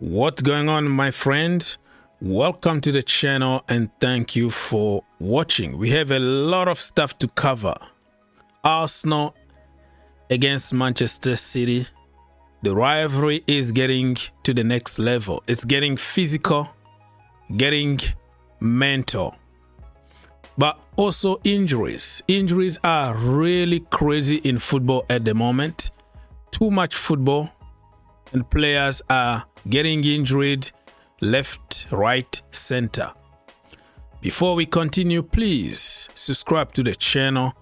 What's going on, my friends? Welcome to the channel and thank you for watching. We have a lot of stuff to cover. Arsenal against Manchester City. The rivalry is getting to the next level. It's getting physical, getting mental, but also injuries. Injuries are really crazy in football at the moment. Too much football and players are getting injured left, right, center. Before we continue, please subscribe to the channel,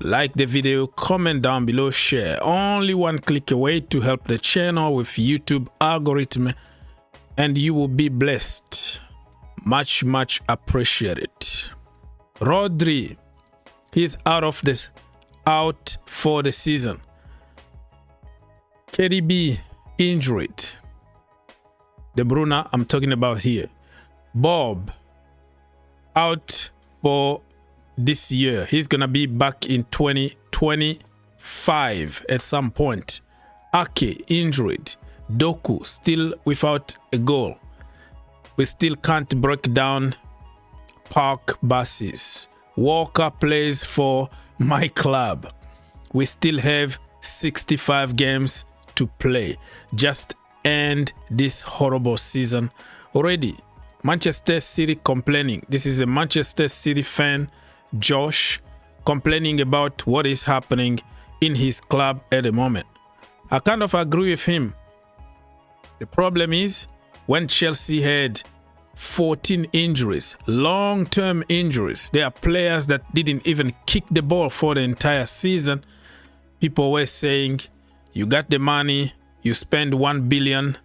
like the video, comment down below, share. Only one click away to help the channel with YouTube algorithm and you will be blessed. Much appreciated. Rodri, he's out for the season. KDB injured. De Bruyne, I'm talking about here. Bob out for this year. He's gonna be back in 2025 at some point. Ake injured. Doku still without a goal. We still can't break down park buses. Walker plays for my club. We still have 65 games to play. Just end this horrible season already. Manchester City complaining. This is a Manchester City fan, Josh, complaining about what is happening in his club at the moment. I kind of agree with him. The problem is when Chelsea had 14 injuries, long-term injuries, there are players that didn't even kick the ball for the entire season. People were saying, you got the money, you spend 1 billion,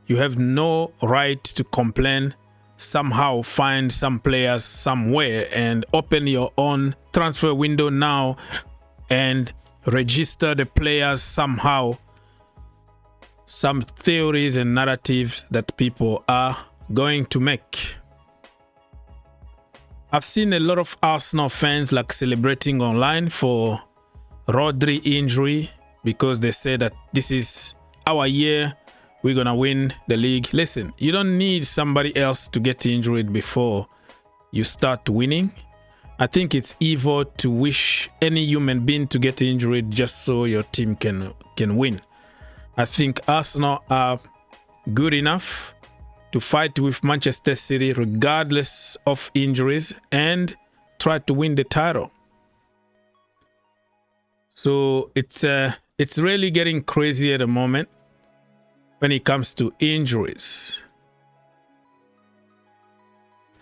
you have no right to complain. Somehow find some players somewhere and open your own transfer window now and register the players somehow. Some theories and narratives that people are going to make. I've seen a lot of Arsenal fans like celebrating online for Rodri injury because they say that this is our year, we're gonna win the league. Listen, you don't need somebody else to get injured before you start winning. I think it's evil to wish any human being to get injured just so your team can win. I think Arsenal are good enough to fight with Manchester City regardless of injuries and try to win the title. So it's really getting crazy at the moment when it comes to injuries.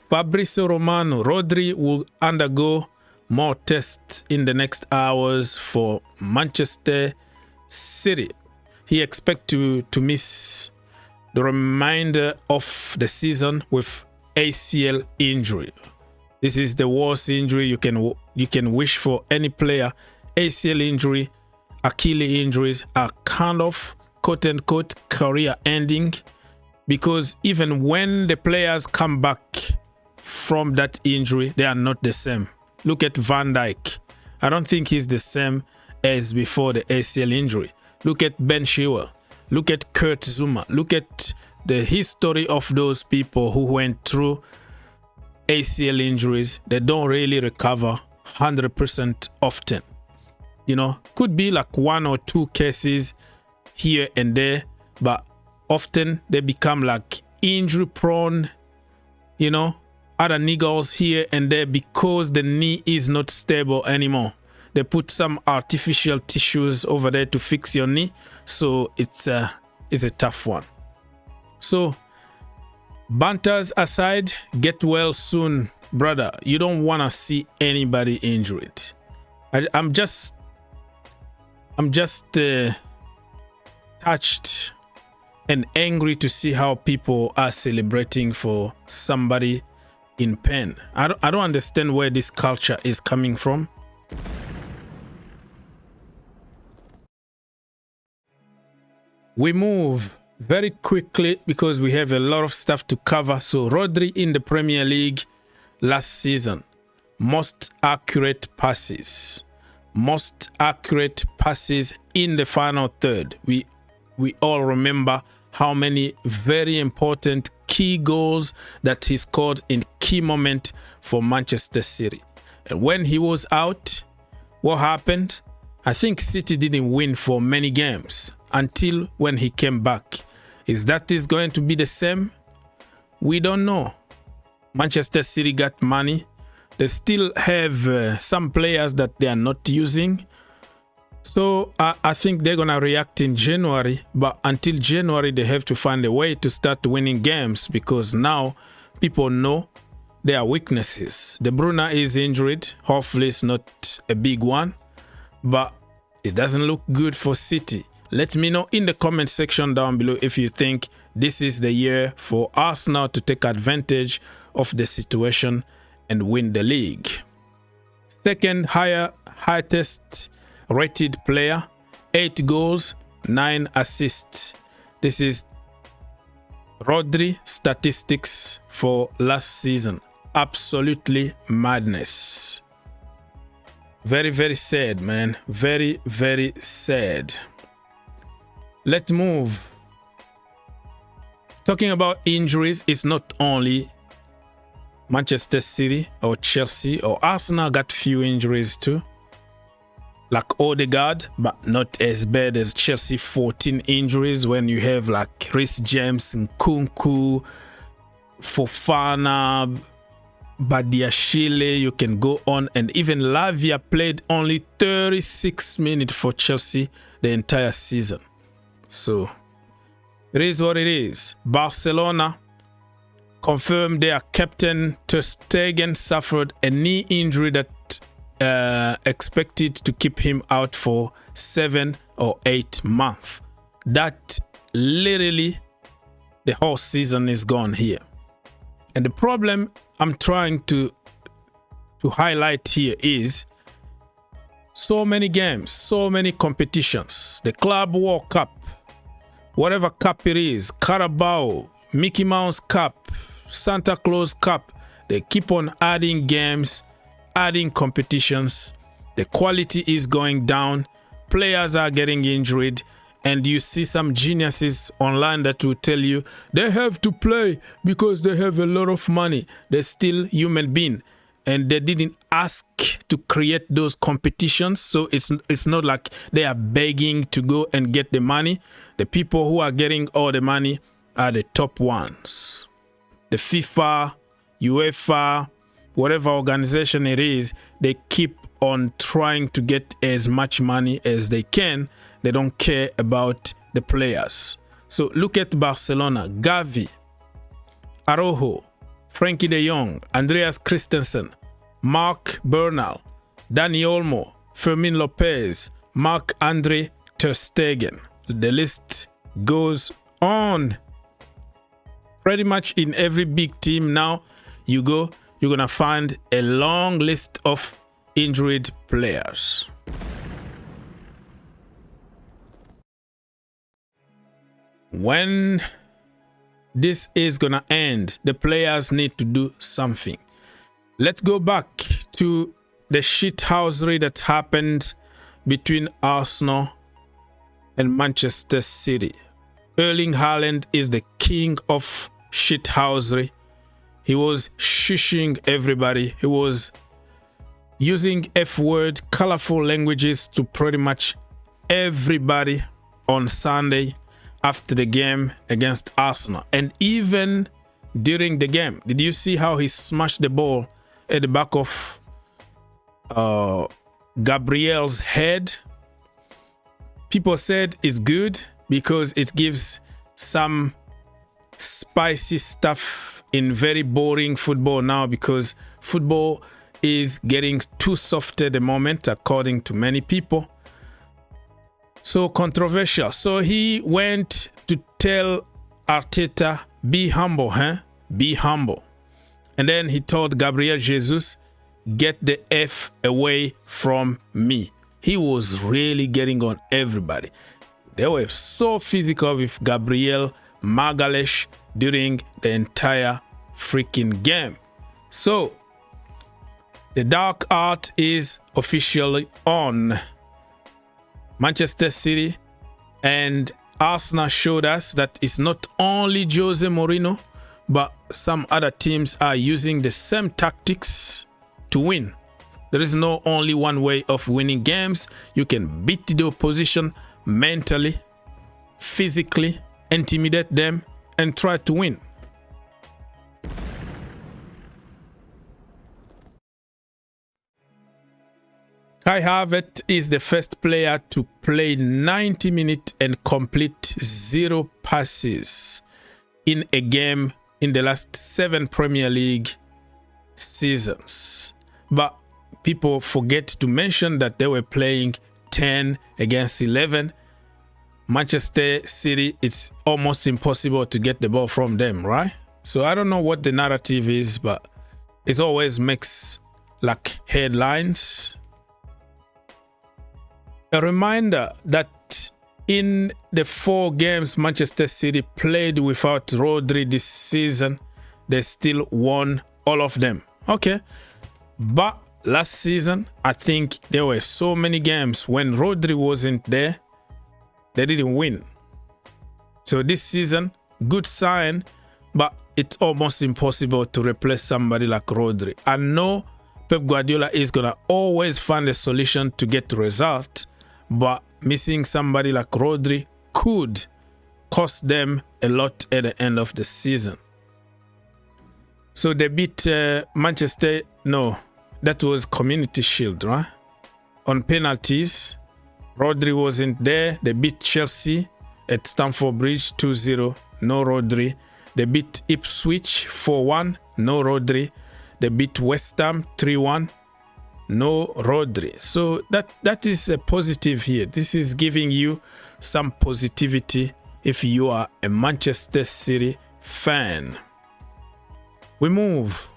Fabrizio Romano, Rodri will undergo more tests in the next hours for Manchester City. He expects to miss the remainder of the season with ACL injury. This is the worst injury you can wish for any player. ACL injury, Achilles injuries are kind of quote-unquote career ending, because even when the players come back from that injury, they are not the same. Look at Van Dijk. I don't think he's the same as before the ACL injury. Look at Ben Chilwell. Look at Kurt Zouma. Look at the history of those people who went through ACL injuries. They don't really recover 100% often. You know, could be like 1 or 2 cases here and there, but often they become like injury prone, you know, other niggles here and there because the knee is not stable anymore. They put some artificial tissues over there to fix your knee, so it's a tough one. So banters aside, get well soon, brother. You don't want to see anybody injured. I'm just touched and angry to see how people are celebrating for somebody in pain. I don't understand where this culture is coming from. We move very quickly because we have a lot of stuff to cover. So Rodri in the Premier League last season, most accurate passes in the final third. We all remember how many very important key goals that he scored in key moment for Manchester City. And when he was out, what happened? I think City didn't win for many games until when he came back. Is going to be the same? We don't know. Manchester City got money. They still have some players that they are not using. So I think they're going to react in January. But until January, they have to find a way to start winning games, because now people know their weaknesses. De Bruyne is injured. Hopefully it's not a big one. But it doesn't look good for City. Let me know in the comment section down below if you think this is the year for Arsenal to take advantage of the situation and win the league. Second highest rated player, 8 goals, 9 assists. This is Rodri statistics for last season. Absolutely madness. Very, very sad, man. Very, very sad. Let's move. Talking about injuries, it's not only Manchester City or Chelsea or Arsenal got few injuries too. Like Odegaard, but not as bad as Chelsea, 14 injuries when you have like Reece James, Nkunku, Fofana, Badiashile, you can go on. And even Lavia played only 36 minutes for Chelsea the entire season. So it is what it is. Barcelona confirmed their captain Ter Stegen suffered a knee injury that expected to keep him out for 7 or 8 months. That literally the whole season is gone here. And the problem I'm trying to highlight here is so many games, so many competitions. The Club World Cup, whatever cup it is, Carabao, Mickey Mouse Cup, Santa Claus Cup, they keep on adding games, adding competitions. The quality is going down. Players are getting injured. And you see some geniuses online that will tell you they have to play because they have a lot of money. They're still human beings. And they didn't ask to create those competitions. So it's not like they are begging to go and get the money. The people who are getting all the money are the top ones. The FIFA, UEFA, whatever organization it is, they keep on trying to get as much money as they can. They don't care about the players. So look at Barcelona. Gavi, Araujo, Frankie de Jong, Andreas Christensen, Marc Bernal, Dani Olmo, Fermin Lopez, Marc-Andre Ter Stegen. The list goes on. Pretty much in every big team now you go, you're going to find a long list of injured players. When this is going to end, the players need to do something. Let's go back to the shithousery that happened between Arsenal and Manchester City. Erling Haaland is the king of shithousery. He was shushing everybody. He was using F-word, colorful languages to pretty much everybody on Sunday after the game against Arsenal. And even during the game, did you see how he smashed the ball at the back of Gabriel's head? People said it's good because it gives some spicy stuff in very boring football now, because football is getting too soft at the moment, according to many people. So controversial. So he went to tell Arteta, be humble, be humble. And then he told Gabriel Jesus, get the F away from me. He was really getting on everybody. They were so physical with Gabriel Magalhães during the entire freaking game. So the dark art is officially on. Manchester City and Arsenal showed us that it's not only Jose Mourinho, but some other teams are using the same tactics to win. There is no only one way of winning games. You can beat the opposition mentally, physically, intimidate them, and try to win. Kai Havertz is the first player to play 90 minutes and complete 0 passes in a game in the last 7 Premier League seasons. But people forget to mention that they were playing 10 against 11. Manchester City, it's almost impossible to get the ball from them, right? So I don't know what the narrative is, but it always makes like headlines. A reminder that in the 4 games Manchester City played without Rodri this season, they still won all of them. Okay, but last season, I think there were so many games when Rodri wasn't there, they didn't win. So this season, good sign, but it's almost impossible to replace somebody like Rodri. I know Pep Guardiola is going to always find a solution to get the result, but missing somebody like Rodri could cost them a lot at the end of the season. So they beat Manchester, no, that was Community Shield, right? On penalties, Rodri wasn't there. They beat Chelsea at Stamford Bridge 2-0, no Rodri. They beat Ipswich 4-1, no Rodri. They beat West Ham 3-1, no Rodri. So that is a positive here. This is giving you some positivity if you are a Manchester City fan. We move.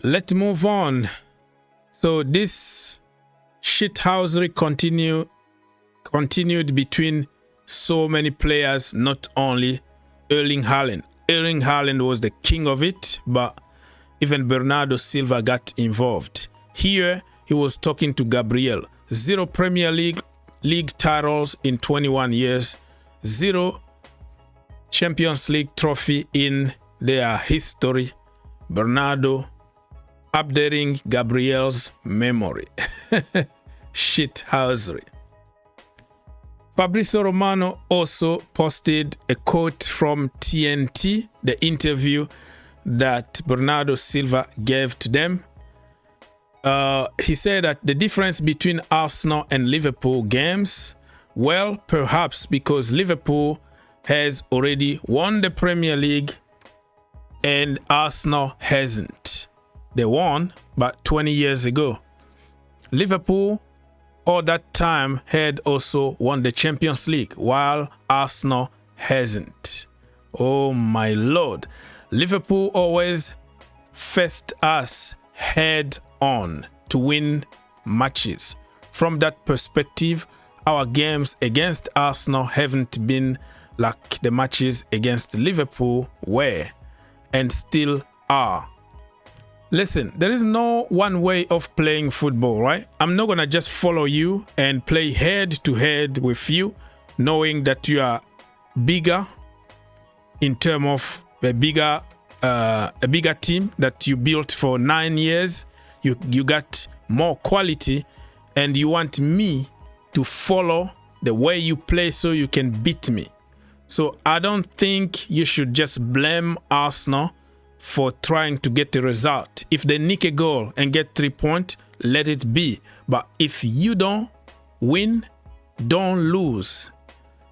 Let's move on. So this shithousery continued between so many players, not only Erling Haaland. Erling Haaland was the king of it, but even Bernardo Silva got involved. Here, he was talking to Gabriel. 0 Premier League titles in 21 years. 0 Champions League trophy in their history. Bernardo updating Gabriel's memory. Shithousery. Fabrizio Romano also posted a quote from TNT, the interview that Bernardo Silva gave to them. He said that the difference between Arsenal and Liverpool games, well, perhaps because Liverpool has already won the Premier League and Arsenal hasn't. They won, but 20 years ago. Liverpool, all that time, had also won the Champions League, while Arsenal hasn't. Oh my Lord. Liverpool always faced us head on to win matches. From that perspective, our games against Arsenal haven't been like the matches against Liverpool were and still are. Listen, there is no one way of playing football, right? I'm not gonna just follow you and play head to head with you, knowing that you are bigger in terms of a bigger team that you built for 9 years. You got more quality, and you want me to follow the way you play so you can beat me. So I don't think you should just blame Arsenal for trying to get the result. If they nick a goal and get 3 points, let it be. But if you don't win, don't lose.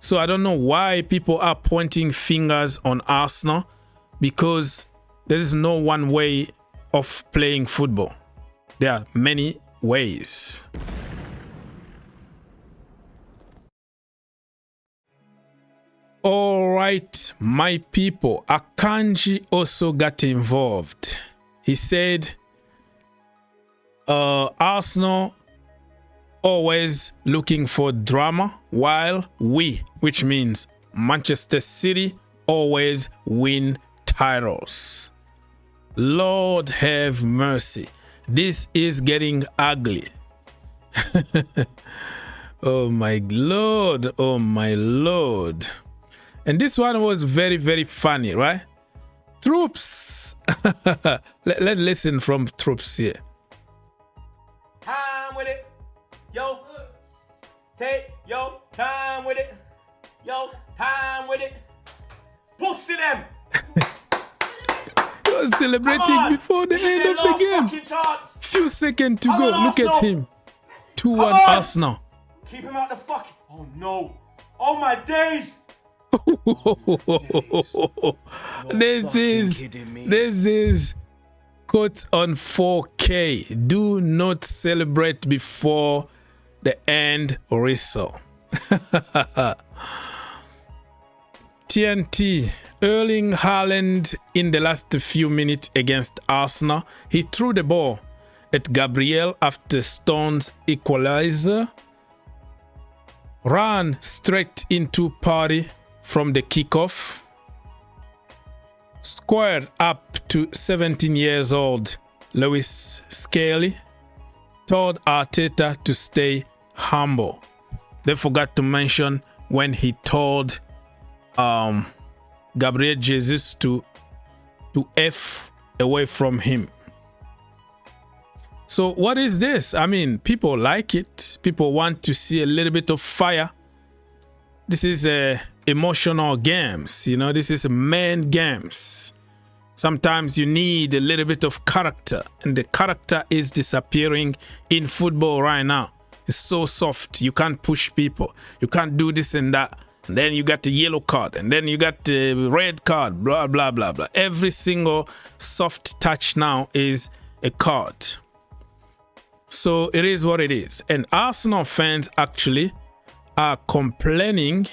So I don't know why people are pointing fingers on Arsenal, because there is no one way of playing football. There are many ways. All right, my people, Akanji also got involved. He said, Arsenal always looking for drama, while we, which means Manchester City, always win titles. Lord have mercy. This is getting ugly. Oh my Lord, oh my Lord. And this one was very, very funny, right? Troops. Let's listen from Troops here. Time with it. Yo. Take your time with it. Yo, time with it. Pussy them. He was celebrating before the end of the game. Few seconds to go. Look at him. 2-1 Arsenal. Keep him out the fucking. Oh no. Oh my days. This is quotes on 4K. Do not celebrate before the end whistle. TNT. Erling Haaland in the last few minutes against Arsenal. He threw the ball at Gabriel after Stone's equalizer. Ran straight into Party from the kickoff. Squared up to 17 years old Laurenz Vescoli. Told Arteta to stay humble. They forgot to mention when he told Gabriel Jesus to F away from him. So what is this? I mean, people like it. People want to see a little bit of fire. This is emotional games, you know. This is man games. Sometimes you need a little bit of character, and the character is disappearing in football right now. It's so soft. You can't push people. You can't do this and that. And then you got the yellow card, and then you got the red card, blah, blah, blah, blah. Every single soft touch now is a card. So it is what it is. And Arsenal fans actually are complaining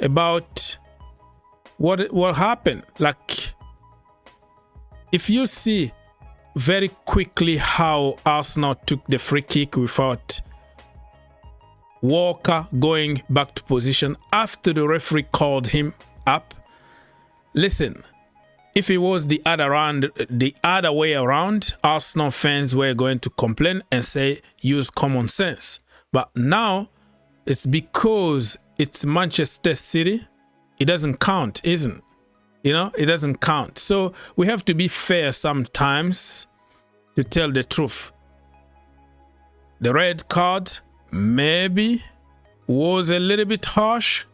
about what happened. Like, if you see very quickly how Arsenal took the free kick without Walker going back to position after the referee called him up. Listen, if it was the other way around, Arsenal fans were going to complain and say, use common sense. But now, it's because it's Manchester City. It doesn't count, isn't it? You know, it doesn't count. So we have to be fair sometimes to tell the truth. The red card maybe was a little bit harsh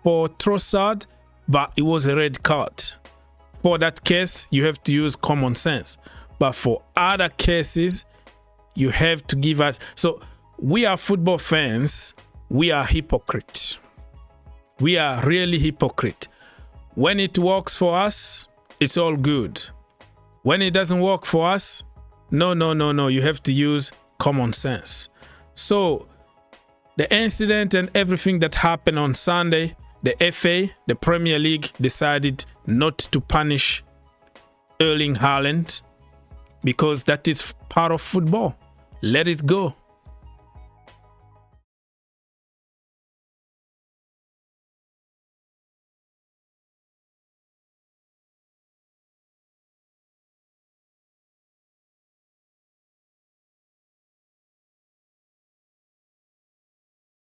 for Trossard, but it was a red card. For that case, you have to use common sense. But for other cases, you have to give us. So we are football fans. We are hypocrites. We are really hypocrite. When it works for us, it's all good. When it doesn't work for us, no. You have to use common sense. So the incident and everything that happened on Sunday, the FA, the Premier League decided not to punish Erling Haaland because that is part of football. Let it go.